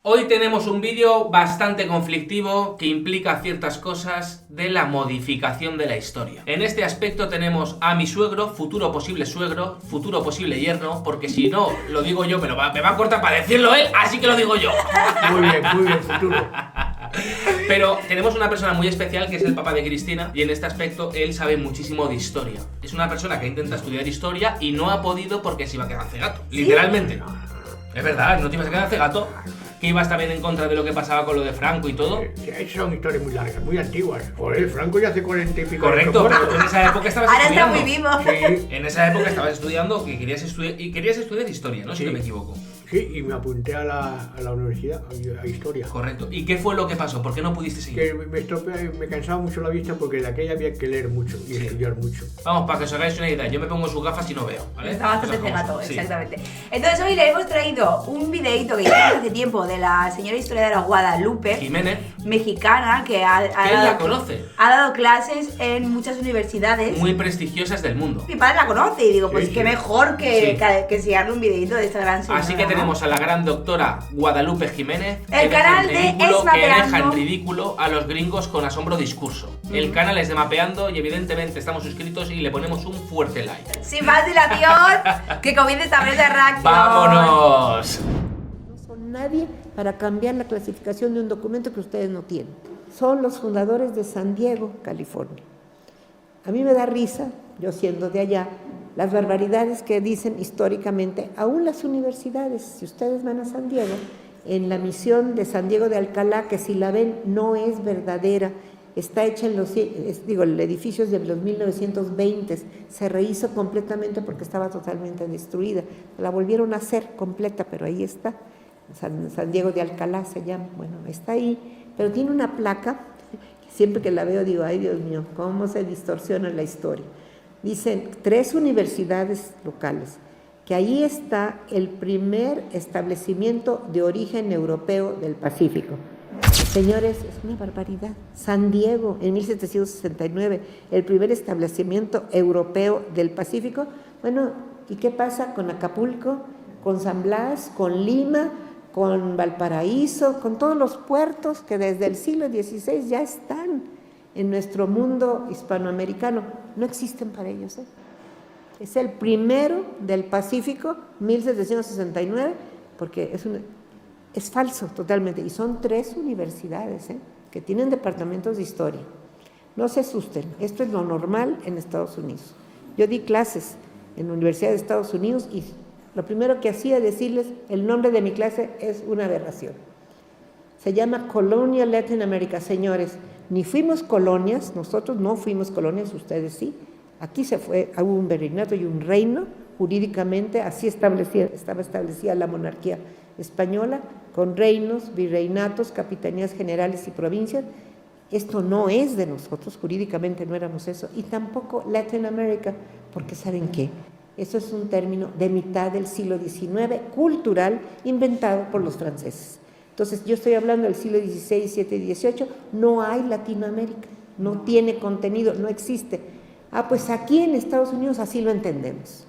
Hoy tenemos un vídeo bastante conflictivo que implica ciertas cosas de la modificación de la historia. En este aspecto tenemos a mi suegro, futuro posible yerno, porque si no lo digo yo me va a cortar para decirlo él, así que lo digo yo. Muy bien, futuro. Pero tenemos una persona muy especial que es el papá de Cristina y en este aspecto él sabe muchísimo de historia. Es una persona que intenta estudiar historia y no ha podido porque se iba a quedar cegato, literalmente. Es verdad, no te ibas a quedar cegato. Que ibas también en contra de lo que pasaba con lo de Franco y todo. Esas son historias muy largas, muy antiguas. Por el Franco ya hace 40 y pico. Correcto, pero tú en esa época estabas Ahora estudiando. está muy vivo. Sí, En esa época estabas estudiando que querías estudiar historia, ¿no? Si Sí. no me equivoco. sí, y me apunté a la universidad, a historia. Correcto. ¿Y qué fue lo que pasó? ¿Por qué no pudiste seguir? Que me cansaba mucho la vista porque de aquella había que leer mucho y Sí. estudiar mucho. Vamos, para que os hagáis una idea, yo me pongo sus gafas y no veo, ¿vale? Está bastante Cosas como cegato, son. Sí. exactamente. Entonces hoy le hemos traído un videíto que hicimos hace tiempo de la señora historiadora Guadalupe, Jiménez, mexicana, que que él la conoce. ha dado clases en muchas universidades. Muy prestigiosas del mundo. Mi padre la conoce y digo, pues Sí, qué sí. mejor que Sí. enseñarle un videíto de esta gran señora. Así que ¿no? tenemos a la gran doctora Guadalupe Jiménez, El canal de Es que deja Mapeando. en ridículo a los gringos con asombro discurso. El canal es de Mapeando y evidentemente estamos suscritos y le ponemos un fuerte like. Sin más dilación, que comience esta vez de reacción. ¡Vámonos! No son nadie para cambiar la clasificación de un documento que ustedes no tienen. Son los fundadores de San Diego, California. A mí me da risa, yo siendo de allá, las barbaridades que dicen históricamente, aún las universidades. Si ustedes van a San Diego, en la misión de San Diego de Alcalá, que si la ven no es verdadera, está hecha en el edificio es de los 1920, se rehizo completamente porque estaba totalmente destruida. La volvieron a hacer completa, pero ahí está. San Diego de Alcalá se llama, bueno, está ahí, pero tiene una placa, que siempre que la veo digo, ay Dios mío, cómo se distorsiona la historia. Dicen 3 universidades locales, que ahí está el primer establecimiento de origen europeo del Pacífico. Señores, es una barbaridad. San Diego, en 1769, el primer establecimiento europeo del Pacífico. Bueno, ¿y qué pasa con Acapulco, con San Blas, con Lima, con Valparaíso, con todos los puertos que desde el siglo XVI ya están en nuestro mundo hispanoamericano? No existen para ellos, ¿eh? Es el primero del Pacífico, 1769, porque es falso totalmente. Y son 3 universidades, que tienen departamentos de historia. No se asusten, esto es lo normal en Estados Unidos. Yo di clases en la Universidad de Estados Unidos y lo primero que hacía decirles, el nombre de mi clase es una aberración. Se llama Colonial Latin America, señores. Ni fuimos colonias, nosotros no fuimos colonias, ustedes sí. Aquí hubo un virreinato y un reino, jurídicamente así estaba establecida la monarquía española, con reinos, virreinatos, capitanías generales y provincias. Esto no es de nosotros, jurídicamente no éramos eso, y tampoco Latin America, porque ¿saben qué? Eso es un término de mitad del siglo XIX, cultural, inventado por los franceses. Entonces, yo estoy hablando del siglo XVI, XVII y XVIII, no hay Latinoamérica, no tiene contenido, no existe. Pues aquí en Estados Unidos así lo entendemos.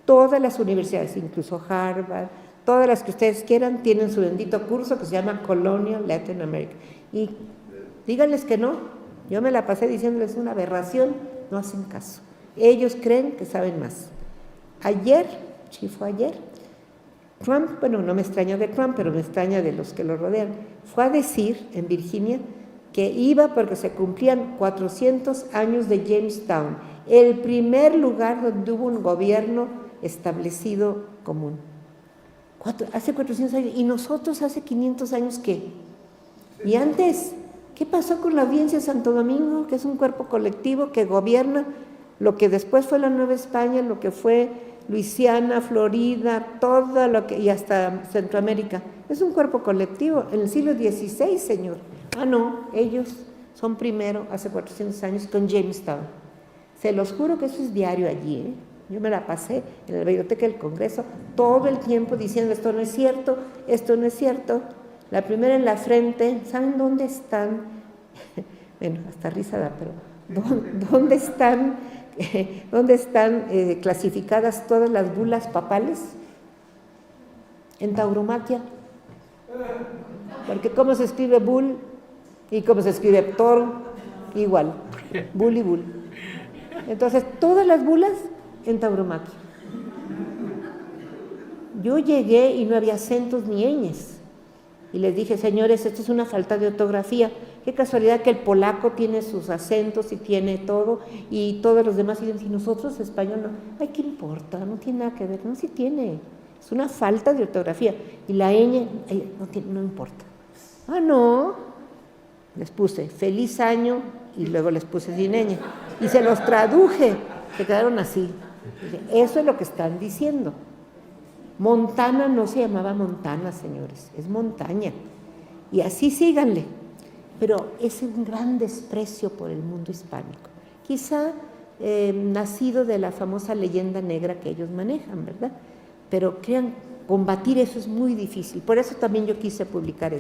Todas las universidades, incluso Harvard, todas las que ustedes quieran, tienen su bendito curso que se llama Colonial Latin America. Y díganles que no, yo me la pasé diciéndoles una aberración, no hacen caso. Ellos creen que saben más. Ayer, Trump, bueno, no me extraña de Trump, pero me extraña de los que lo rodean, fue a decir en Virginia que iba porque se cumplían 400 años de Jamestown, el primer lugar donde hubo un gobierno establecido común. Hace 400 años, y nosotros hace 500 años, ¿qué? Y antes, ¿qué pasó con la Audiencia de Santo Domingo, que es un cuerpo colectivo que gobierna lo que después fue la Nueva España, lo que fue Luisiana, Florida, todo lo que, y hasta Centroamérica? Es un cuerpo colectivo, en el siglo XVI, señor. No, ellos son primero, hace 400 años, con Jamestown. Se los juro que eso es diario allí, ¿eh? Yo me la pasé en la biblioteca del Congreso todo el tiempo diciendo esto no es cierto, esto no es cierto. La primera en la frente, ¿saben dónde están? Bueno, hasta risa da, pero ¿dónde están clasificadas todas las bulas papales? En tauromaquia. Porque cómo se escribe bull y cómo se escribe toro, igual, bull y bull. Entonces, todas las bulas en tauromaquia. Yo llegué y no había acentos ni ñes. Y les dije, señores, esto es una falta de ortografía. Qué casualidad que el polaco tiene sus acentos y tiene todo, y todos los demás dicen, si nosotros español no. Ay, ¿qué importa? No tiene nada que ver. No, sí tiene. Es una falta de ortografía. Y la ñ, no importa. Ah, no. Les puse feliz año y luego les puse sin ñ. Y se los traduje. Se quedaron así. Eso es lo que están diciendo. Montana no se llamaba Montana, señores, es montaña. Y así síganle. Pero es un gran desprecio por el mundo hispánico. Quizá nacido de la famosa leyenda negra que ellos manejan, ¿verdad? Pero crean, combatir eso es muy difícil. Por eso también yo quise publicar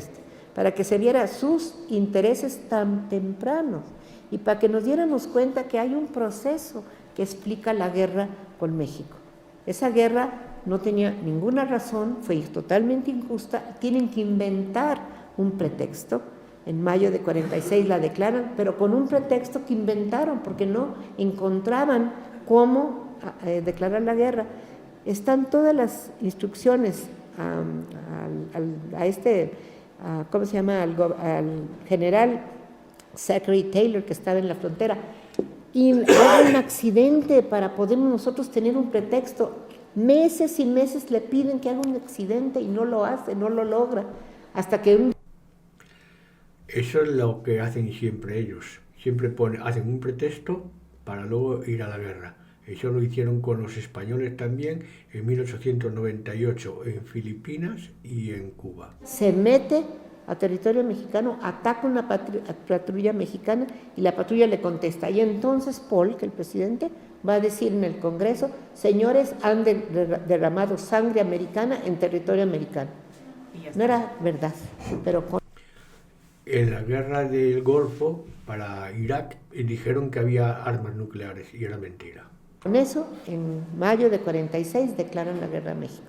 para que se viera sus intereses tan tempranos y para que nos diéramos cuenta que hay un proceso que explica la guerra con México. Esa guerra no tenía ninguna razón, fue totalmente injusta, tienen que inventar un pretexto. En mayo de 46 la declaran, pero con un pretexto que inventaron, porque no encontraban cómo declarar la guerra. Están todas las instrucciones ¿cómo se llama? Al general Zachary Taylor, que estaba en la frontera. Y hay un accidente para poder nosotros tener un pretexto. Meses y meses le piden que haga un accidente y no lo hace, no lo logra. Hasta que Eso es lo que hacen siempre ellos. Siempre hacen un pretexto para luego ir a la guerra. Eso lo hicieron con los españoles también en 1898 en Filipinas y en Cuba. Se mete a territorio mexicano, ataca una patrulla mexicana y la patrulla le contesta. Y entonces Polk, el presidente, va a decir en el Congreso, señores, han derramado sangre americana en territorio americano. No era verdad, pero En la guerra del Golfo para Irak dijeron que había armas nucleares y era mentira. Con eso, en mayo de 46 declaran la guerra a México.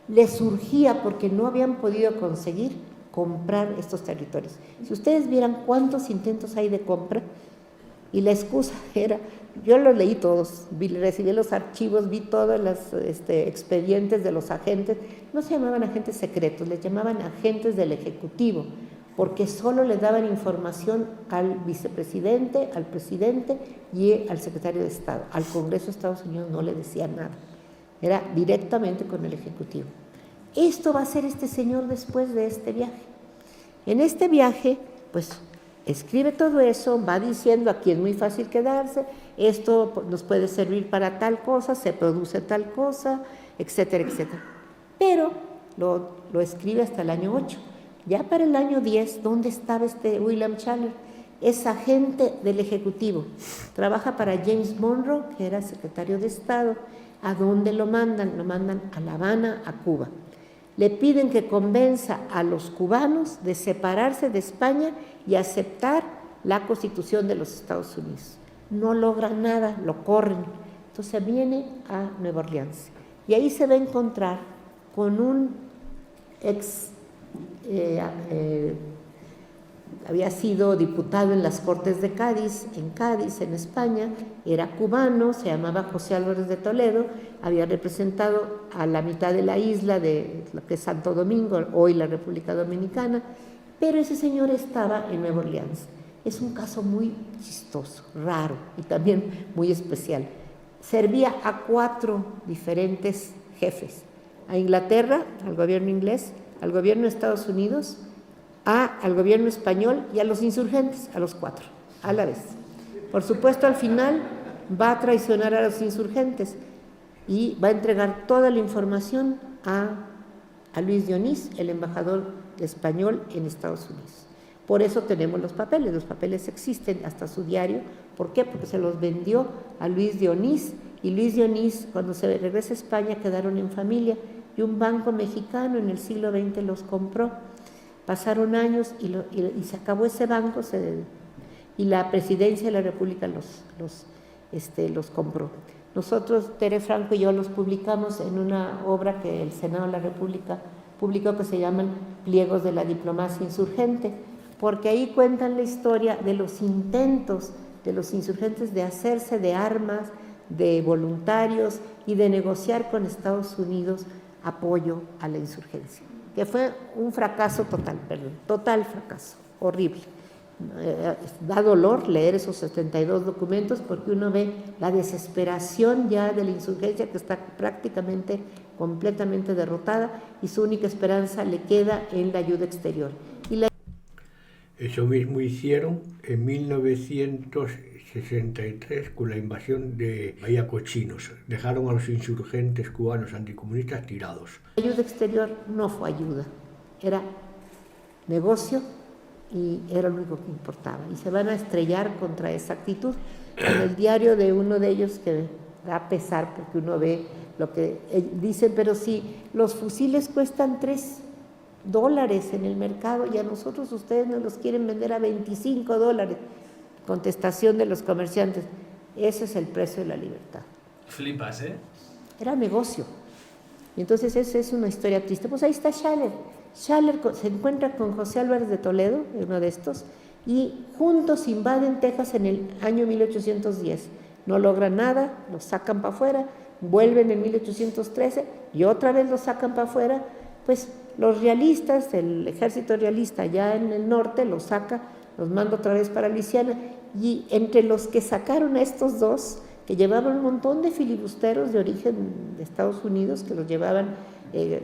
Les surgía porque no habían podido conseguir comprar estos territorios. Si ustedes vieran cuántos intentos hay de compra, y la excusa era, yo los leí todos, recibí los archivos, vi todos los expedientes de los agentes, no se llamaban agentes secretos, les llamaban agentes del Ejecutivo, porque solo le daban información al vicepresidente, al presidente y al secretario de Estado. Al Congreso de Estados Unidos no le decían nada, era directamente con el Ejecutivo. Esto va a ser este señor después de este viaje. En este viaje, pues, escribe todo eso, va diciendo aquí es muy fácil quedarse, esto nos puede servir para tal cosa, se produce tal cosa, etcétera, etcétera. Pero lo escribe hasta el año 8. Ya para el año 10, ¿dónde estaba William Chandler? Es agente del Ejecutivo, trabaja para James Monroe, que era secretario de Estado. ¿A dónde lo mandan? Lo mandan a La Habana, a Cuba. Le piden que convenza a los cubanos de separarse de España y aceptar la Constitución de los Estados Unidos. No logran nada, lo corren. Entonces viene a Nueva Orleans y ahí se va a encontrar con un había sido diputado en las Cortes de Cádiz, en España, era cubano, se llamaba José Álvarez de Toledo, había representado a la mitad de la isla de lo que es Santo Domingo, hoy la República Dominicana, pero ese señor estaba en Nueva Orleans. Es un caso muy chistoso, raro y también muy especial. Servía a 4 diferentes jefes, a Inglaterra, al gobierno inglés, al gobierno de Estados Unidos, al gobierno español y a los insurgentes, a los 4, a la vez. Por supuesto, al final va a traicionar a los insurgentes y va a entregar toda la información a Luis Dionís, el embajador español en Estados Unidos. Por eso tenemos los papeles existen, hasta su diario. ¿Por qué? Porque se los vendió a Luis Dionís, y Luis Dionís, cuando se regresa a España, quedaron en familia, y un banco mexicano en el siglo XX los compró. Pasaron años y se acabó ese banco y la presidencia de la República los compró. Nosotros, Tere Franco y yo, los publicamos en una obra que el Senado de la República publicó que se llaman Pliegos de la diplomacia insurgente, porque ahí cuentan la historia de los intentos de los insurgentes de hacerse de armas, de voluntarios y de negociar con Estados Unidos apoyo a la insurgencia, que fue un fracaso total fracaso, horrible. Da dolor leer esos 72 documentos porque uno ve la desesperación ya de la insurgencia que está prácticamente completamente derrotada y su única esperanza le queda en la ayuda exterior. Eso mismo hicieron en 1963 con la invasión de Bahía Cochinos. Dejaron a los insurgentes cubanos anticomunistas tirados. La ayuda exterior no fue ayuda, era negocio y era lo único que importaba. Y se van a estrellar contra esa actitud. En el diario de uno de ellos, que da pesar porque uno ve lo que dicen, pero si los fusiles cuestan $3 en el mercado y a nosotros ustedes nos los quieren vender a $25. Contestación de los comerciantes, ese es el precio de la libertad. Flipas, ¿eh? Era negocio. Y entonces esa es una historia triste. Pues ahí está Schaller. Schaller se encuentra con José Álvarez de Toledo, uno de estos, y juntos invaden Texas en el año 1810. No logran nada, los sacan para afuera, vuelven en 1813 y otra vez los sacan para afuera. Pues los realistas, el ejército realista ya en el norte los saca, los manda otra vez para Luisiana, y entre los que sacaron a estos dos, que llevaban un montón de filibusteros de origen de Estados Unidos, que los llevaban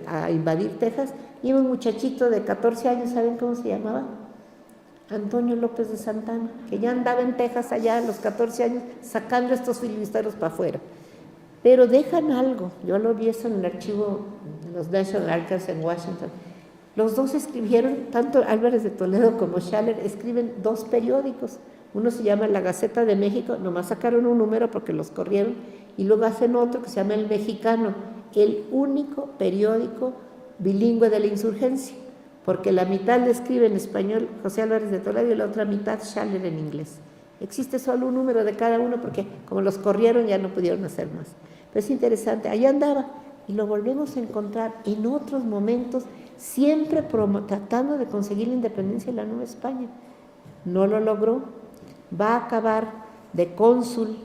a invadir Texas, y un muchachito de 14 años, ¿saben cómo se llamaba? Antonio López de Santana, que ya andaba en Texas allá a los 14 años, sacando a estos filibusteros para afuera. Pero dejan algo, yo lo vi eso en el archivo de los National Archives en Washington. Los dos escribieron, tanto Álvarez de Toledo como Schaller, escriben 2 periódicos. Uno se llama La Gaceta de México, nomás sacaron un número porque los corrieron, y luego hacen otro que se llama El Mexicano, el único periódico bilingüe de la insurgencia, porque la mitad le escribe en español José Álvarez de Toledo y la otra mitad Schaller en inglés. Existe solo un número de cada uno porque como los corrieron ya no pudieron hacer más. Pero es interesante, allá andaba y lo volvemos a encontrar en otros momentos, siempre tratando de conseguir la independencia de la Nueva España. No lo logró, va a acabar de cónsul.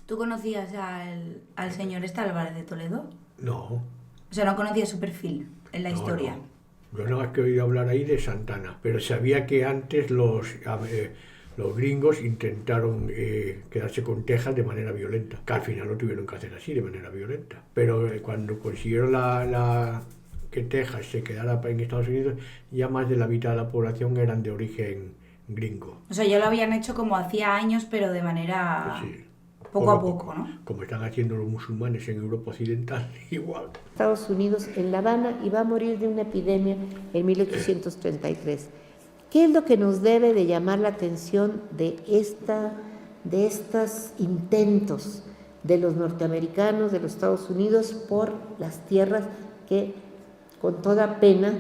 ¿Tú conocías al señor Álvarez de Toledo? No. O sea, no conocías su perfil en la historia. No. Yo no he oído hablar ahí de Santana, pero sabía que antes los gringos intentaron quedarse con Texas de manera violenta, que al final lo tuvieron que hacer así, de manera violenta. Pero cuando consiguieron que Texas se quedara en Estados Unidos, ya más de la mitad de la población eran de origen gringo. O sea, ya lo habían hecho como hacía años, pero de manera... Sí. Poco a poco, ¿no? Como están haciendo los musulmanes en Europa Occidental, igual. Estados Unidos en La Habana y va a morir de una epidemia en 1833. ¿Qué es lo que nos debe de llamar la atención de estos intentos de los norteamericanos, de los Estados Unidos, por las tierras que, con toda pena,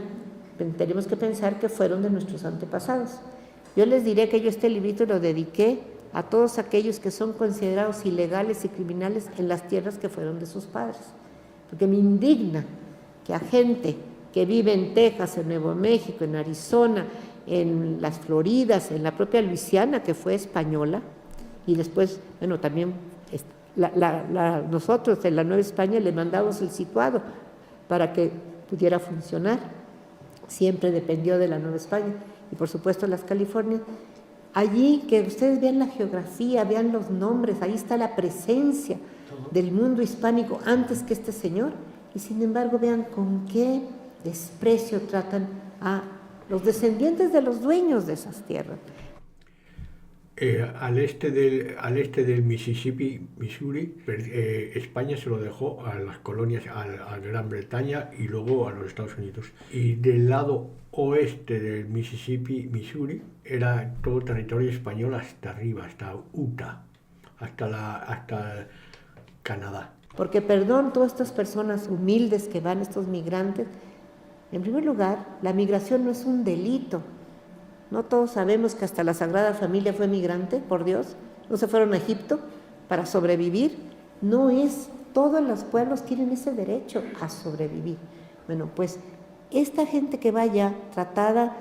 tenemos que pensar que fueron de nuestros antepasados? Yo les diré que yo este librito lo dediqué a todos aquellos que son considerados ilegales y criminales en las tierras que fueron de sus padres. Porque me indigna que a gente que vive en Texas, en Nuevo México, en Arizona, en las Floridas, en la propia Luisiana, que fue española, y después, bueno, también nosotros en la Nueva España le mandamos el situado para que pudiera funcionar. Siempre dependió de la Nueva España. Y por supuesto las Californias. Allí, que ustedes vean la geografía, vean los nombres, ahí está la presencia del mundo hispánico antes que este señor, y sin embargo vean con qué desprecio tratan a los descendientes de los dueños de esas tierras. Al este del Mississippi, Missouri, España se lo dejó a las colonias, a Gran Bretaña y luego a los Estados Unidos. Y del lado oeste del Mississippi, Missouri, era todo territorio español hasta arriba, hasta Utah, hasta Canadá. Porque, perdón, todas estas personas humildes que van, estos migrantes, en primer lugar, la migración no es un delito. No todos sabemos que hasta la Sagrada Familia fue migrante, por Dios. No se fueron a Egipto para sobrevivir. No es, todos los pueblos tienen ese derecho a sobrevivir. Bueno, pues Esta gente que vaya tratada,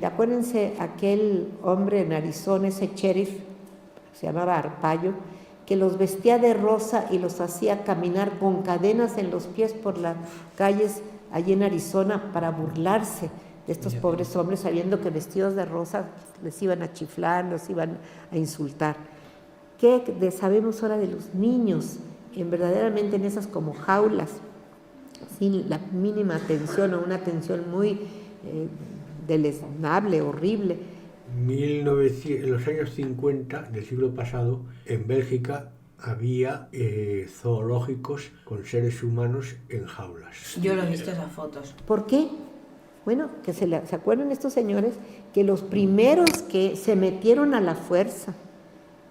acuérdense aquel hombre en Arizona, ese sheriff, se llamaba Arpaio, que los vestía de rosa y los hacía caminar con cadenas en los pies por las calles allí en Arizona para burlarse de estos pobres hombres, sabiendo que vestidos de rosa les iban a chiflar, los iban a insultar. ¿Qué sabemos ahora de los niños? Verdaderamente en esas como jaulas, sin la mínima atención o una atención muy deleznable, horrible. En los años 50 del siglo pasado, en Bélgica había zoológicos con seres humanos en jaulas. Yo lo he visto esas fotos. ¿Por qué? Bueno, que se acuerdan estos señores que los primeros que se metieron a la fuerza,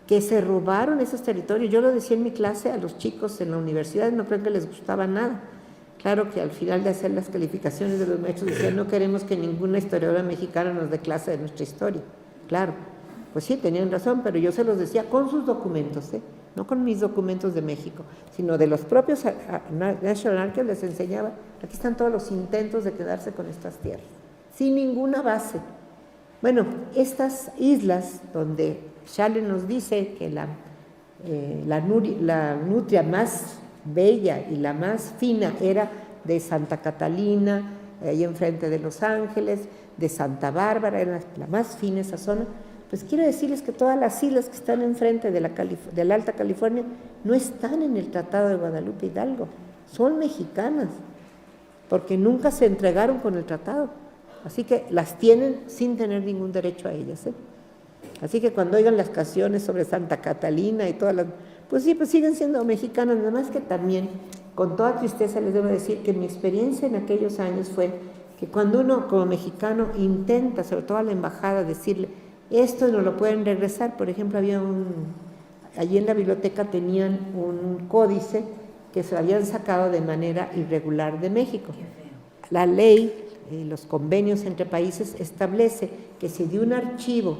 que se robaron esos territorios, yo lo decía en mi clase a los chicos en la universidad, no creo que les gustaba nada. Claro que al final de hacer las calificaciones de los maestros decían, no queremos que ninguna historiadora mexicana nos dé clase de nuestra historia. Claro, pues sí, tenían razón, pero yo se los decía con sus documentos, no con mis documentos de México, sino de los propios National Archives, les enseñaba, aquí están todos los intentos de quedarse con estas tierras, sin ninguna base. Bueno, estas islas donde Charles nos dice que la nutria más bella y la más fina era de Santa Catalina, ahí enfrente de Los Ángeles, de Santa Bárbara, era la más fina esa zona. Pues quiero decirles que todas las islas que están enfrente de la Alta California no están en el Tratado de Guadalupe Hidalgo, son mexicanas, porque nunca se entregaron con el tratado, así que las tienen sin tener ningún derecho a ellas. Así que cuando oigan las canciones sobre Santa Catalina y todas las... Pues sí, pues siguen siendo mexicanas, nada más que también, con toda tristeza les debo decir que mi experiencia en aquellos años fue que cuando uno como mexicano intenta, sobre todo a la embajada, decirle, esto no lo pueden regresar, por ejemplo, allí en la biblioteca tenían un códice que se habían sacado de manera irregular de México. La ley, los convenios entre países establece que si de un archivo,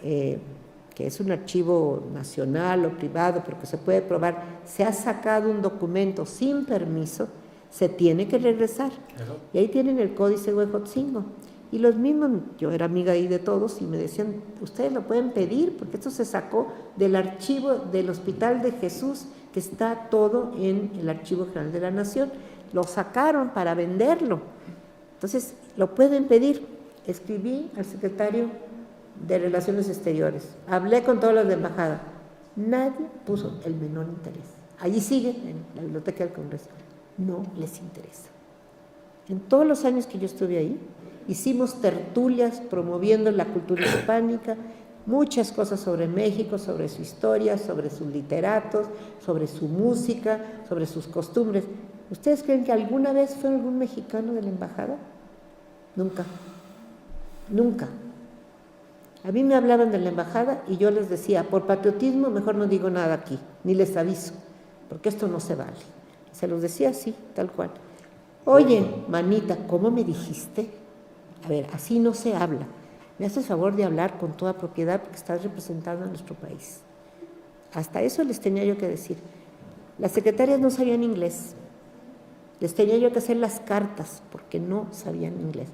que es un archivo nacional o privado, pero que se puede probar, se ha sacado un documento sin permiso, se tiene que regresar. Claro. Y ahí tienen el códice Huejotzingo. Y los mismos, yo era amiga ahí de todos y me decían, ustedes lo pueden pedir porque esto se sacó del archivo del Hospital de Jesús, que está todo en el Archivo General de la Nación. Lo sacaron para venderlo. Entonces, lo pueden pedir. Escribí al secretario de Relaciones Exteriores, hablé con todos los de embajada, nadie puso el menor interés. Allí sigue en la Biblioteca del Congreso, no les interesa. En todos los años que yo estuve ahí, hicimos tertulias promoviendo la cultura hispánica, muchas cosas sobre México, sobre su historia, sobre sus literatos, sobre su música, sobre sus costumbres. ¿Ustedes creen que alguna vez fue algún mexicano de la embajada? Nunca, nunca. A mí me hablaban de la embajada y yo les decía, por patriotismo mejor no digo nada aquí, ni les aviso, porque esto no se vale. Se los decía así, tal cual. Oye, manita, ¿cómo me dijiste? A ver, así no se habla. Me haces favor de hablar con toda propiedad porque estás representando a nuestro país. Hasta eso les tenía yo que decir. Las secretarias no sabían inglés. Les tenía yo que hacer las cartas porque no sabían inglés.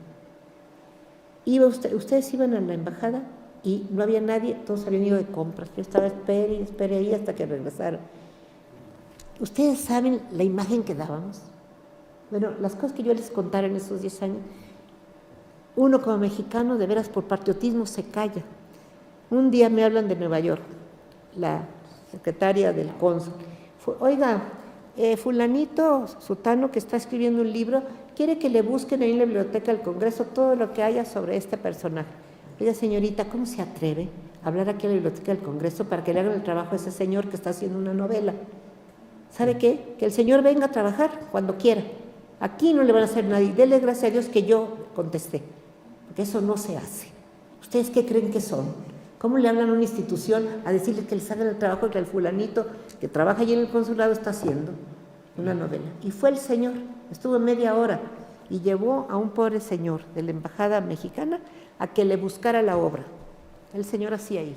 Ustedes iban a la embajada y no había nadie, todos habían ido de compras. Yo estaba esperé ahí hasta que regresaron. ¿Ustedes saben la imagen que dábamos? Bueno, las cosas que yo les contara en esos 10 años, uno como mexicano, de veras por patriotismo se calla. Un día me hablan de Nueva York, la secretaria del cónsul. Oiga, fulanito, sutano que está escribiendo un libro, quiere que le busquen ahí en la Biblioteca del Congreso todo lo que haya sobre este personaje. Oiga, señorita, ¿cómo se atreve a hablar aquí en la Biblioteca del Congreso para que le hagan el trabajo a ese señor que está haciendo una novela? ¿Sabe qué? Que el señor venga a trabajar cuando quiera. Aquí no le van a hacer nadie. Dele gracias a Dios que yo contesté, porque eso no se hace. ¿Ustedes qué creen que son? ¿Cómo le hablan a una institución a decirle que les hagan el trabajo que el fulanito que trabaja allí en el consulado está haciendo? Una novela. Y fue el señor, estuvo media hora y llevó a un pobre señor de la embajada mexicana a que le buscara la obra. El señor hacía ahí.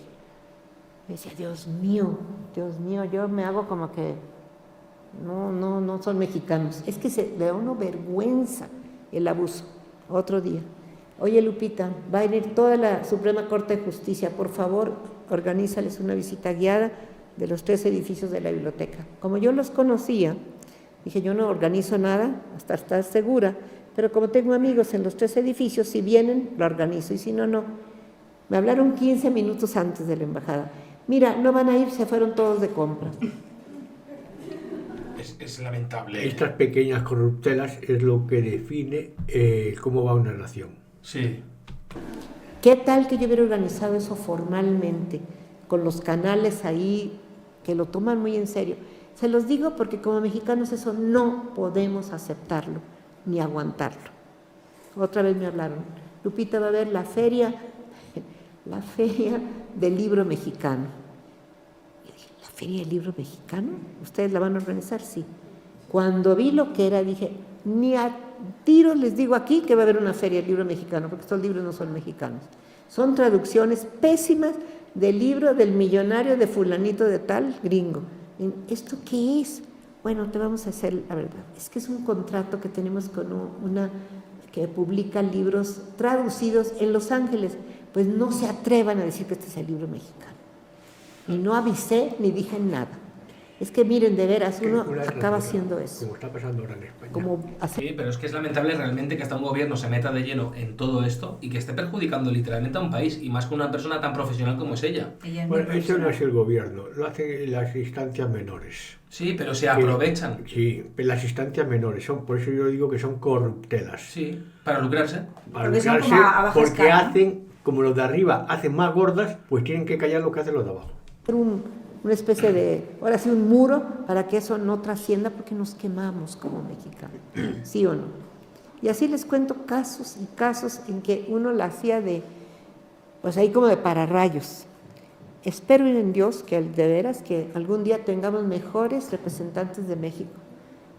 Me decía, Dios mío, yo me hago como que no son mexicanos. Es que le da uno vergüenza el abuso. Otro día. Oye, Lupita, va a venir toda la Suprema Corte de Justicia, por favor, organízales una visita guiada de los 3 edificios de la biblioteca. Como yo los conocía, dije, yo no organizo nada hasta estar segura, pero como tengo amigos en los 3 edificios, si vienen, lo organizo, y si no, no. Me hablaron 15 minutos antes de la embajada. Mira, no van a ir, se fueron todos de compras. Es lamentable. Estas pequeñas corruptelas es lo que define cómo va una nación. Sí. ¿Qué tal que yo hubiera organizado eso formalmente, con los canales ahí, que lo toman muy en serio? Se los digo porque como mexicanos eso no podemos aceptarlo, ni aguantarlo. Otra vez me hablaron, Lupita, va a haber la feria del libro mexicano. Y dije, ¿la feria del libro mexicano? ¿Ustedes la van a organizar? Sí. Cuando vi lo que era, dije, ni a tiros les digo aquí que va a haber una feria del libro mexicano, porque estos libros no son mexicanos. Son traducciones pésimas del libro del millonario de fulanito de tal gringo. ¿Esto qué es? Bueno, te vamos a hacer la verdad. Es que es un contrato que tenemos con una que publica libros traducidos en Los Ángeles. Pues no se atrevan a decir que este es el libro mexicano. Y no avisé ni dije nada. Es que miren, de veras, uno acaba haciendo eso. Como está pasando ahora en España. Sí, pero es que es lamentable realmente que hasta un gobierno se meta de lleno en todo esto y que esté perjudicando literalmente a un país, y más con una persona tan profesional como es ella. Bueno, eso no es el gobierno, lo hacen las instancias menores. Sí, pero se aprovechan. Sí, las instancias menores, por eso yo digo que son corruptelas. Sí, para lucrarse. Para Porque son lucrarse, como a baja porque escala. hacen, como los de arriba hacen más gordas, pues tienen que callar lo que hacen los de abajo. Una especie de, ahora sí, un muro para que eso no trascienda, porque nos quemamos como mexicanos, ¿sí o no? Y así les cuento casos y casos en que uno la hacía de, pues ahí como de pararrayos. Espero en Dios que de veras que algún día tengamos mejores representantes de México,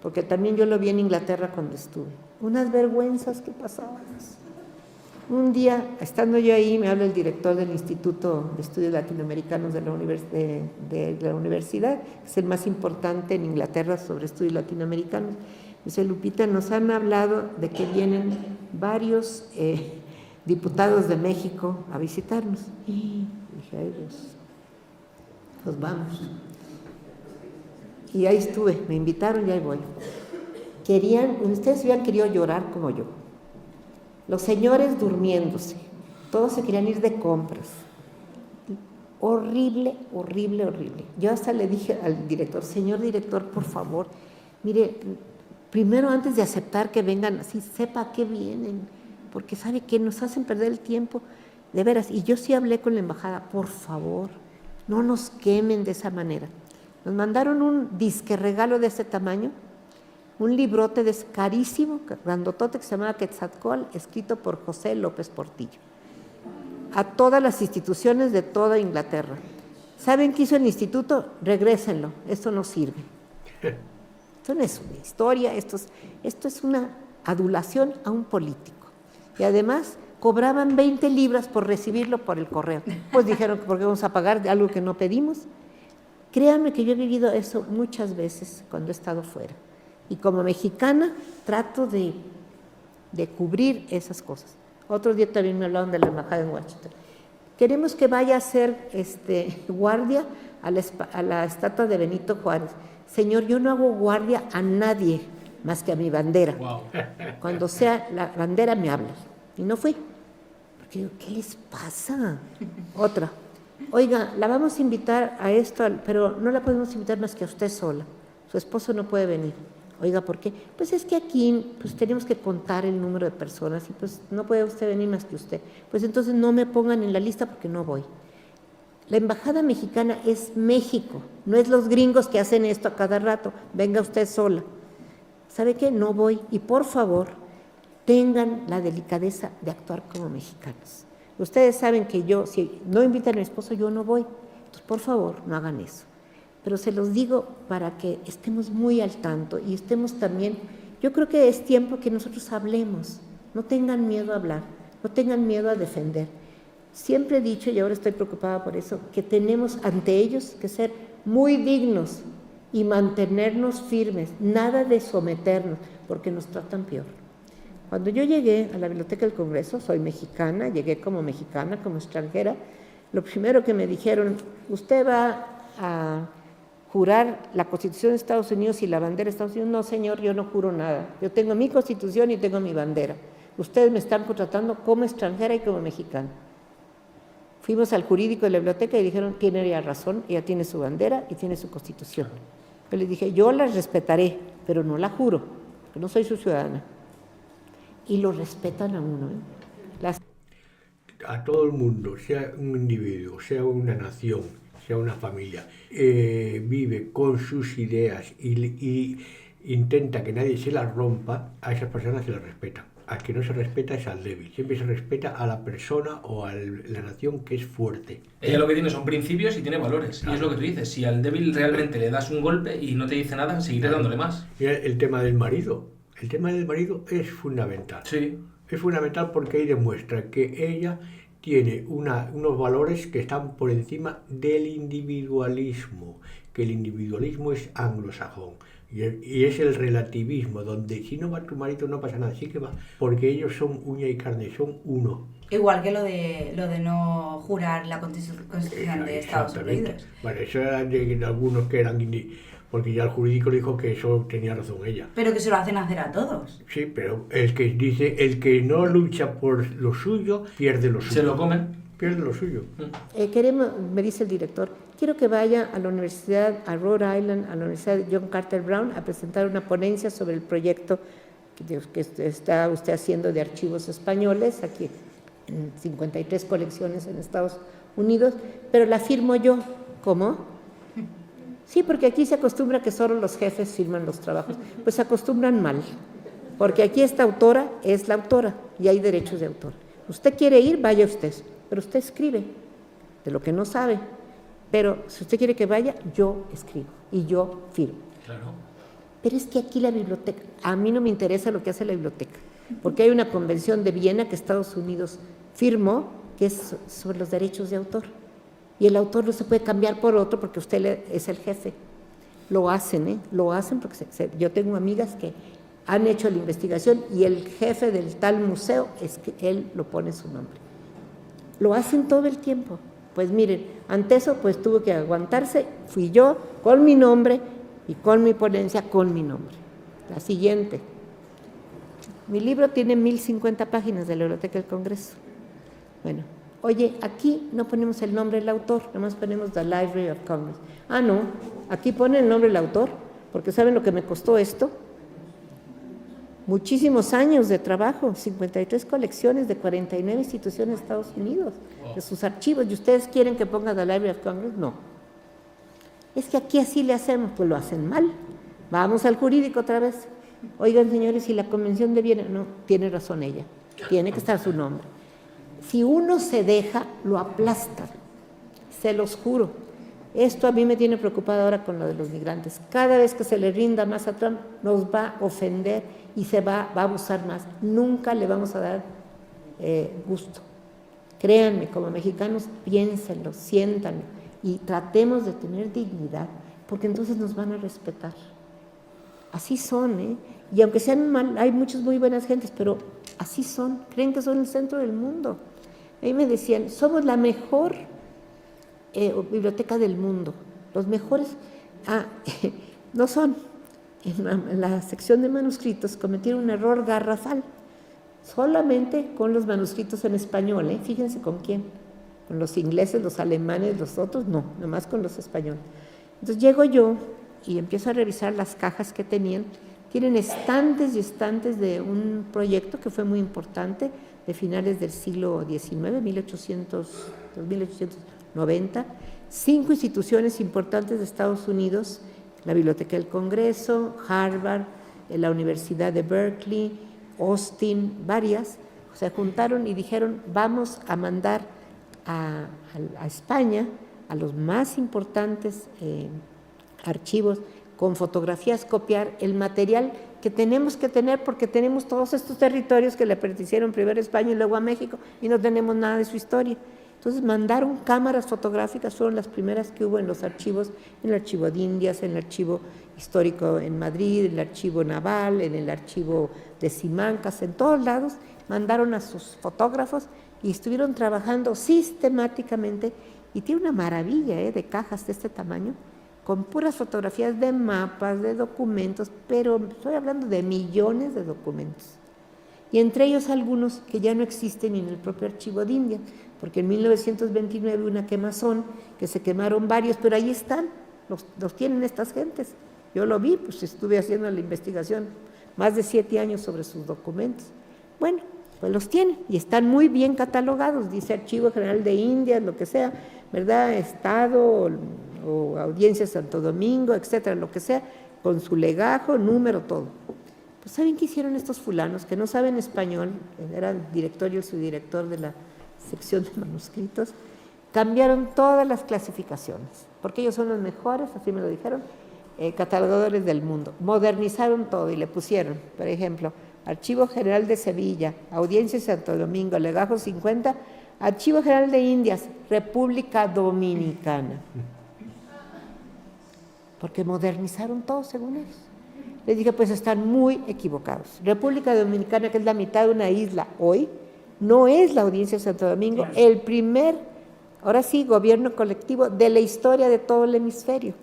porque también yo lo vi en Inglaterra cuando estuve. Unas vergüenzas que pasaban. Un día, estando yo ahí, me habla el director del Instituto de Estudios Latinoamericanos de la universidad, que es el más importante en Inglaterra sobre estudios latinoamericanos. Dice, Lupita, nos han hablado de que vienen varios diputados de México a visitarnos. Y dije, ay Dios, pues vamos. Y ahí estuve, me invitaron y ahí voy. Ustedes hubieran querido llorar como yo. Los señores durmiéndose, todos se querían ir de compras. Horrible, horrible, horrible. Yo hasta le dije al director, señor director, por favor, mire, primero antes de aceptar que vengan así, sepa a qué vienen, porque sabe que nos hacen perder el tiempo, de veras. Y yo sí hablé con la embajada, por favor, no nos quemen de esa manera. Nos mandaron un disque regalo de ese tamaño, un librote carísimo, grandotote, que se llamaba Quetzalcóatl, escrito por José López Portillo, a todas las instituciones de toda Inglaterra. ¿Saben qué hizo el instituto? Regrésenlo, esto no sirve. Esto no es una historia, esto es una adulación a un político. Y además cobraban 20 libras por recibirlo por el correo. Pues dijeron, ¿por qué vamos a pagar de algo que no pedimos? Créanme que yo he vivido eso muchas veces cuando he estado fuera. Y como mexicana trato de cubrir esas cosas. Otro día también me hablaron de la embajada en Washington. Queremos que vaya a hacer guardia a la estatua de Benito Juárez. Señor, yo no hago guardia a nadie más que a mi bandera. Wow. Cuando sea la bandera me hablas. Y no fui. Porque digo, ¿qué les pasa? Otra. Oiga, la vamos a invitar a esto, pero no la podemos invitar más que a usted sola. Su esposo no puede venir. Oiga, ¿por qué? Pues es que aquí pues tenemos que contar el número de personas y pues no puede usted venir más que usted. Pues entonces no me pongan en la lista porque no voy. La embajada mexicana es México, no es los gringos que hacen esto a cada rato. Venga usted sola. ¿Sabe qué? No voy. Y por favor, tengan la delicadeza de actuar como mexicanos. Ustedes saben que yo, si no invitan a mi esposo, yo no voy. Entonces, por favor, no hagan eso. Pero se los digo para que estemos muy al tanto y estemos también, yo creo que es tiempo que nosotros hablemos, no tengan miedo a hablar, no tengan miedo a defender. Siempre he dicho, y ahora estoy preocupada por eso, que tenemos ante ellos que ser muy dignos y mantenernos firmes, nada de someternos, porque nos tratan peor. Cuando yo llegué a la Biblioteca del Congreso, soy mexicana, llegué como mexicana, como extranjera, lo primero que me dijeron, usted va a jurar la Constitución de Estados Unidos y la bandera de Estados Unidos. No, señor, yo no juro nada. Yo tengo mi Constitución y tengo mi bandera. Ustedes me están contratando como extranjera y como mexicana. Fuimos al jurídico de la biblioteca y dijeron, tiene ya razón, ella tiene su bandera y tiene su Constitución. Yo les dije, yo la respetaré, pero no la juro, porque no soy su ciudadana. Y lo respetan a uno, ¿eh? A todo el mundo, sea un individuo, sea una nación, sea una familia, vive con sus ideas y intenta que nadie se las rompa, a esas personas se las respeta. Al que no se respeta es al débil. Siempre se respeta a la persona o a la nación que es fuerte. Ella lo que tiene son principios y tiene valores. Claro. Y es lo que tú dices. Si al débil realmente le das un golpe y no te dice nada, seguiré dándole más. Mira, el tema del marido. El tema del marido es fundamental. Sí. Es fundamental porque ahí demuestra que ella tiene unos valores que están por encima del individualismo, que el individualismo es anglosajón y es el relativismo, donde si no va tu marido no pasa nada, sí que va, porque ellos son uña y carne, son uno. Igual que lo de no jurar la Constitución de Estados Exactamente. Unidos. Bueno, eso era de algunos que eran porque ya el jurídico dijo que eso tenía razón ella. Pero que se lo hacen hacer a todos. Sí, pero el que dice, el que no lucha por lo suyo, pierde lo suyo. Se lo comen. Pierde lo suyo. Queremos, me dice el director, quiero que vaya a la universidad, a Rhode Island, a la Universidad de John Carter Brown, a presentar una ponencia sobre el proyecto que está usted haciendo de archivos españoles, aquí en 53 colecciones en Estados Unidos, pero la firmo yo. ¿Cómo? Sí, porque aquí se acostumbra que solo los jefes firman los trabajos. Pues se acostumbran mal, porque aquí esta autora es la autora y hay derechos de autor. Usted quiere ir, vaya usted, pero usted escribe de lo que no sabe. Pero si usted quiere que vaya, yo escribo y yo firmo. Claro. Pero es que aquí la biblioteca, a mí no me interesa lo que hace la biblioteca, porque hay una convención de Viena que Estados Unidos firmó, que es sobre los derechos de autor. Y el autor no se puede cambiar por otro porque usted es el jefe. Lo hacen, ¿eh? Lo hacen porque yo tengo amigas que han hecho la investigación y el jefe del tal museo es que él lo pone su nombre. Lo hacen todo el tiempo. Pues miren, ante eso pues tuvo que aguantarse, fui yo con mi nombre y con mi ponencia con mi nombre. La siguiente. Mi libro tiene 1050 páginas de la Biblioteca del Congreso. Bueno, oye, aquí no ponemos el nombre del autor, nomás ponemos The Library of Congress. Ah, no, aquí pone el nombre del autor, porque ¿saben lo que me costó esto? Muchísimos años de trabajo, 53 colecciones de 49 instituciones de Estados Unidos, de sus archivos. ¿Y ustedes quieren que ponga The Library of Congress? No. Es que aquí así le hacemos, pues lo hacen mal. Vamos al jurídico otra vez. Oigan, señores, si la Convención de Viena, no, tiene razón ella, tiene que estar su nombre. Si uno se deja, lo aplastan, se los juro. Esto a mí me tiene preocupada ahora con lo de los migrantes. Cada vez que se le rinda más a Trump, nos va a ofender y se va a abusar más. Nunca le vamos a dar gusto. Créanme, como mexicanos, piénsenlo, siéntanlo y tratemos de tener dignidad, porque entonces nos van a respetar. Así son, ¿eh? Y aunque sean mal, hay muchas muy buenas gentes, pero así son, creen que son el centro del mundo. Ahí me decían, somos la mejor biblioteca del mundo, los mejores, no son. En la sección de manuscritos cometieron un error garrafal, solamente con los manuscritos en español, ¿eh? Fíjense con quién, con los ingleses, los alemanes, los otros, no, nomás con los españoles. Entonces llego yo y empiezo a revisar las cajas que tenían. Tienen estantes y estantes de un proyecto que fue muy importante, de finales del siglo XIX, 1890, 5 instituciones importantes de Estados Unidos, la Biblioteca del Congreso, Harvard, la Universidad de Berkeley, Austin, varias, se juntaron y dijeron, vamos a mandar a España a los más importantes archivos con fotografías, copiar el material que tenemos que tener porque tenemos todos estos territorios que le pertenecieron primero a España y luego a México y no tenemos nada de su historia. Entonces mandaron cámaras fotográficas, fueron las primeras que hubo en los archivos, en el archivo de Indias, en el archivo histórico en Madrid, en el archivo naval, en el archivo de Simancas, en todos lados, mandaron a sus fotógrafos y estuvieron trabajando sistemáticamente, y tiene una maravilla de cajas de este tamaño, con puras fotografías de mapas, de documentos, pero estoy hablando de millones de documentos. Y entre ellos algunos que ya no existen ni en el propio archivo de India, porque en 1929 hubo una quemazón, que se quemaron varios, pero ahí están, los tienen estas gentes. Yo lo vi, pues estuve haciendo la investigación más de 7 años sobre sus documentos. Bueno, pues los tienen y están muy bien catalogados, dice Archivo General de Indias, lo que sea, ¿verdad? Estado o Audiencia de Santo Domingo, etcétera, lo que sea, con su legajo, número, todo. Pues ¿saben qué hicieron estos fulanos que no saben español? Era el director y el subdirector de la sección de manuscritos. Cambiaron todas las clasificaciones, porque ellos son los mejores, así me lo dijeron, catalogadores del mundo. Modernizaron todo y le pusieron, por ejemplo, Archivo General de Sevilla, Audiencia de Santo Domingo, legajo 50, Archivo General de Indias, República Dominicana. Porque modernizaron todo según ellos. Les dije, pues están muy equivocados. República Dominicana, que es la mitad de una isla hoy, no es la Audiencia de Santo Domingo, el primer, ahora sí, gobierno colectivo de la historia de todo el hemisferio.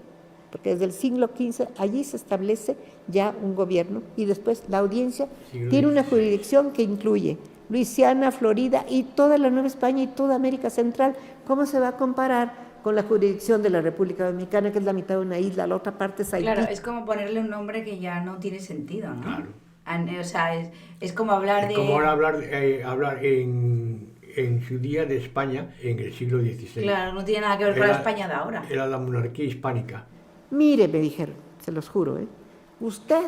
Porque desde el siglo XV allí se establece ya un gobierno y después la audiencia tiene una jurisdicción que incluye Luisiana, Florida y toda la Nueva España y toda América Central. ¿Cómo se va a comparar con la jurisdicción de la República Dominicana, que es la mitad de una isla, la otra parte es Haití? Claro, es como ponerle un nombre que ya no tiene sentido, ¿no? Claro. O sea, es como hablar de... Es como hablar en su día de España en el siglo XVI. Claro, no tiene nada que ver con la España de ahora. Era la monarquía hispánica. Mire, me dijeron, se los juro, usted,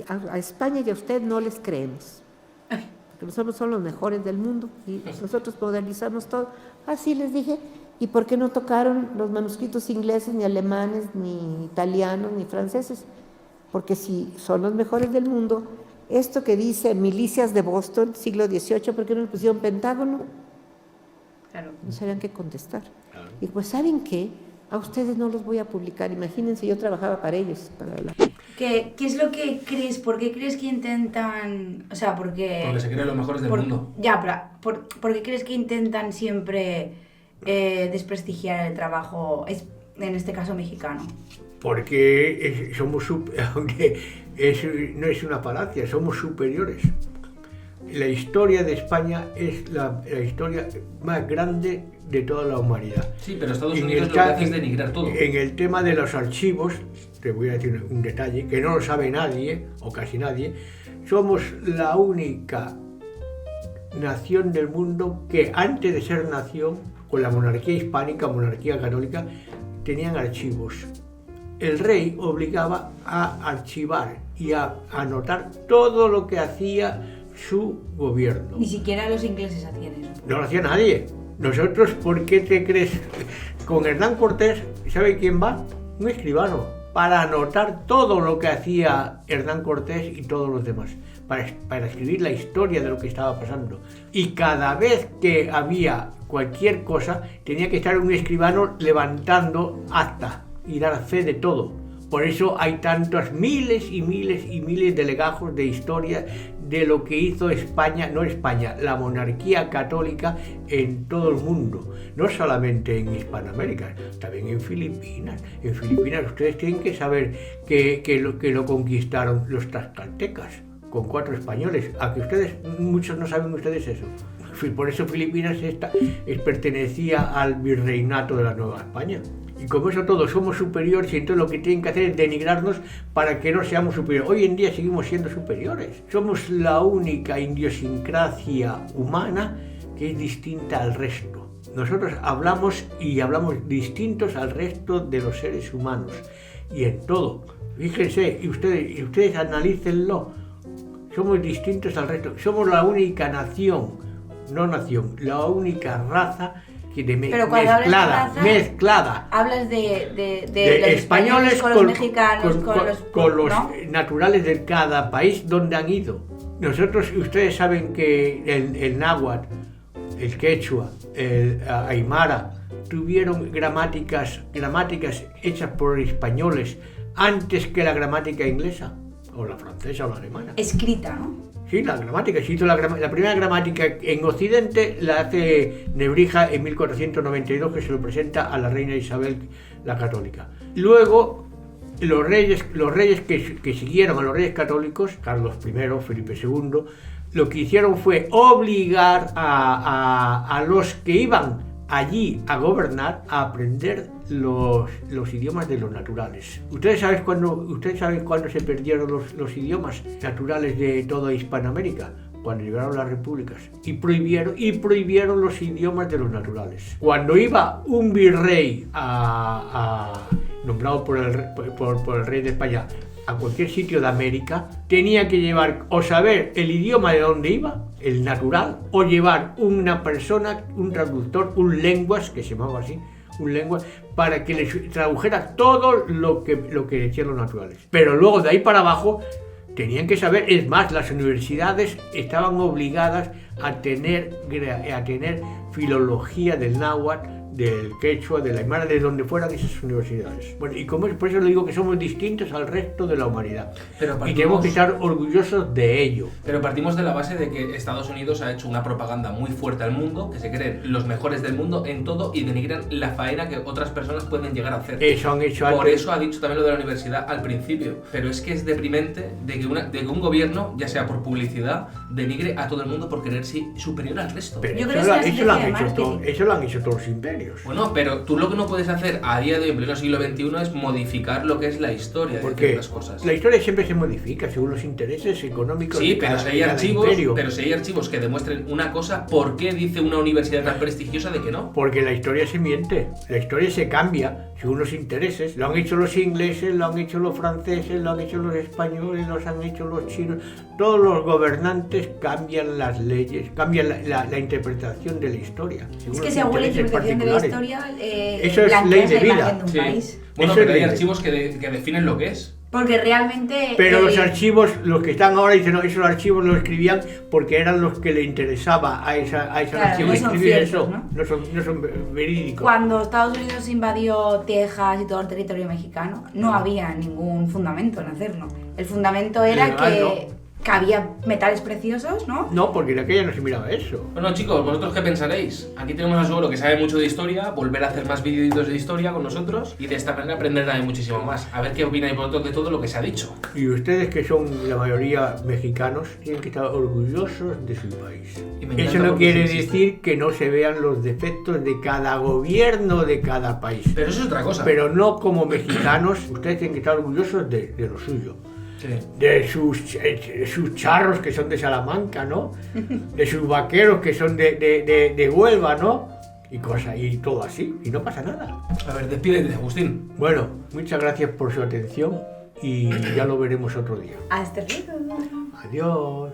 a España y a usted no les creemos, porque nosotros somos los mejores del mundo y nosotros modernizamos todo. Así les dije, ¿y por qué no tocaron los manuscritos ingleses, ni alemanes, ni italianos, ni franceses? Porque si son los mejores del mundo, esto que dice milicias de Boston, siglo XVIII, ¿por qué no le pusieron Pentágono? Claro. No sabían qué contestar. Claro. Y pues, ¿saben qué? A ustedes no los voy a publicar. Imagínense, yo trabajaba para ellos. ¿Qué es lo que crees? ¿Por qué crees que intentan...? O sea, porque se creen los mejores del mundo. Ya, pero ¿por qué crees que intentan siempre desprestigiar el trabajo, en este caso mexicano? Porque aunque no es una falacia, somos superiores. La historia de España es la historia más grande de toda la humanidad. Sí, pero Estados Unidos lo que hace es denigrar todo. En el tema de los archivos, te voy a decir un detalle que no lo sabe nadie, o casi nadie, somos la única nación del mundo que antes de ser nación, con la monarquía hispánica, monarquía católica, tenían archivos. El rey obligaba a archivar y a anotar todo lo que hacía su gobierno. Ni siquiera los ingleses hacían eso. No lo hacía nadie. Nosotros, ¿por qué te crees? Con Hernán Cortés, ¿sabe quién va? Un escribano, para anotar todo lo que hacía Hernán Cortés y todos los demás, para escribir la historia de lo que estaba pasando. Y cada vez que había cualquier cosa, tenía que estar un escribano levantando acta y dar fe de todo. Por eso hay tantos miles y miles y miles de legajos de historia de lo que hizo España, no España, la monarquía católica en todo el mundo, no solamente en Hispanoamérica, también en Filipinas. En Filipinas ustedes tienen que saber que lo conquistaron los tlaxcaltecas con 4 españoles. A que ustedes, muchos no saben ustedes eso. Por eso Filipinas pertenecía al virreinato de la Nueva España. Y como eso todos somos superiores, y entonces lo que tienen que hacer es denigrarnos para que no seamos superiores. Hoy en día seguimos siendo superiores. Somos la única idiosincrasia humana que es distinta al resto. Nosotros hablamos distintos al resto de los seres humanos. Y en todo. Fíjense, y ustedes analícenlo. Somos distintos al resto. Somos la única la única raza mezclada. Hablas de los españoles con los mexicanos, con los ¿no? naturales de cada país donde han ido. Nosotros, ustedes saben que el náhuatl, el quechua, el aymara, tuvieron gramáticas hechas por españoles antes que la gramática inglesa, o la francesa o la alemana. Escrita, ¿no? Sí, la gramática, se hizo la primera gramática en Occidente la hace Nebrija en 1492, que se lo presenta a la reina Isabel la Católica. Luego, los reyes que siguieron a los reyes católicos, Carlos I, Felipe II, lo que hicieron fue obligar a los que iban allí a gobernar a aprender los idiomas de los naturales. ¿Ustedes saben cuándo se perdieron los idiomas naturales de toda Hispanoamérica? Cuando llegaron las repúblicas y prohibieron los idiomas de los naturales. Cuando iba un virrey nombrado por el rey de España a cualquier sitio de América, tenía que llevar o saber el idioma de donde iba, el natural, o llevar una persona, un traductor, un lenguas, que se llamaba así, un lenguas, para que le tradujera todo lo que decían los naturales. Pero luego de ahí para abajo tenían que saber, es más, las universidades estaban obligadas a tener filología del náhuatl, del quechua, del aymara, de donde fueran esas universidades. Bueno, y por eso le digo que somos distintos al resto de la humanidad. Y tenemos que estar orgullosos de ello. Pero partimos de la base de que Estados Unidos ha hecho una propaganda muy fuerte al mundo, que se creen los mejores del mundo en todo y denigran la faena que otras personas pueden llegar a hacer. Eso han hecho Por eso ha dicho también lo de la universidad al principio. Pero es que es deprimente de que un gobierno, ya sea por publicidad, denigre a todo el mundo por quererse superior al resto. Pero Yo creo que es eso lo han hecho todos los imperios. Bueno, pero tú lo que no puedes hacer a día de hoy, en pleno siglo XXI, es modificar lo que es la historia de las cosas. La historia siempre se modifica según los intereses económicos de pero si hay imperio. Pero si hay archivos que demuestren una cosa, ¿por qué dice una universidad tan prestigiosa de que no? Porque la historia se miente, la historia se cambia según los intereses. Lo han hecho los ingleses, lo han hecho los franceses, lo han hecho los españoles, lo han hecho los chinos. Todos los gobernantes cambian las leyes, cambian la interpretación de la historia. Es que según la interpretación de la historia, eso es ley de vida. De un país. Bueno, Eso pero hay es archivos que definen lo que es. Porque realmente... Pero los archivos, los que están ahora, dicen, no, esos archivos los escribían porque eran los que le interesaba a esa archivo escribir eso. No son verídicos. Cuando Estados Unidos invadió Texas y todo el territorio mexicano, no había ningún fundamento en hacerlo. El fundamento era que había metales preciosos, ¿no? No, porque en aquella no se miraba eso. Bueno, chicos, ¿vosotros qué pensaréis? Aquí tenemos a Suelo, que sabe mucho de historia, volver a hacer más vídeos de historia con nosotros y de esta manera aprender también muchísimo más. A ver qué opináis vosotros de todo lo que se ha dicho. Y ustedes, que son la mayoría mexicanos, tienen que estar orgullosos de su país. Eso no quiere decir que no se vean los defectos de cada gobierno de cada país. Pero eso es otra cosa. Pero no como mexicanos, ustedes tienen que estar orgullosos de lo suyo. Sí. De sus charros, que son de Salamanca, ¿no? De sus vaqueros, que son de Huelva, ¿no? Y cosas, y todo así, y no pasa nada. A ver, despídete, Agustín. Bueno, muchas gracias por su atención y ya lo veremos otro día. Hasta luego. Adiós.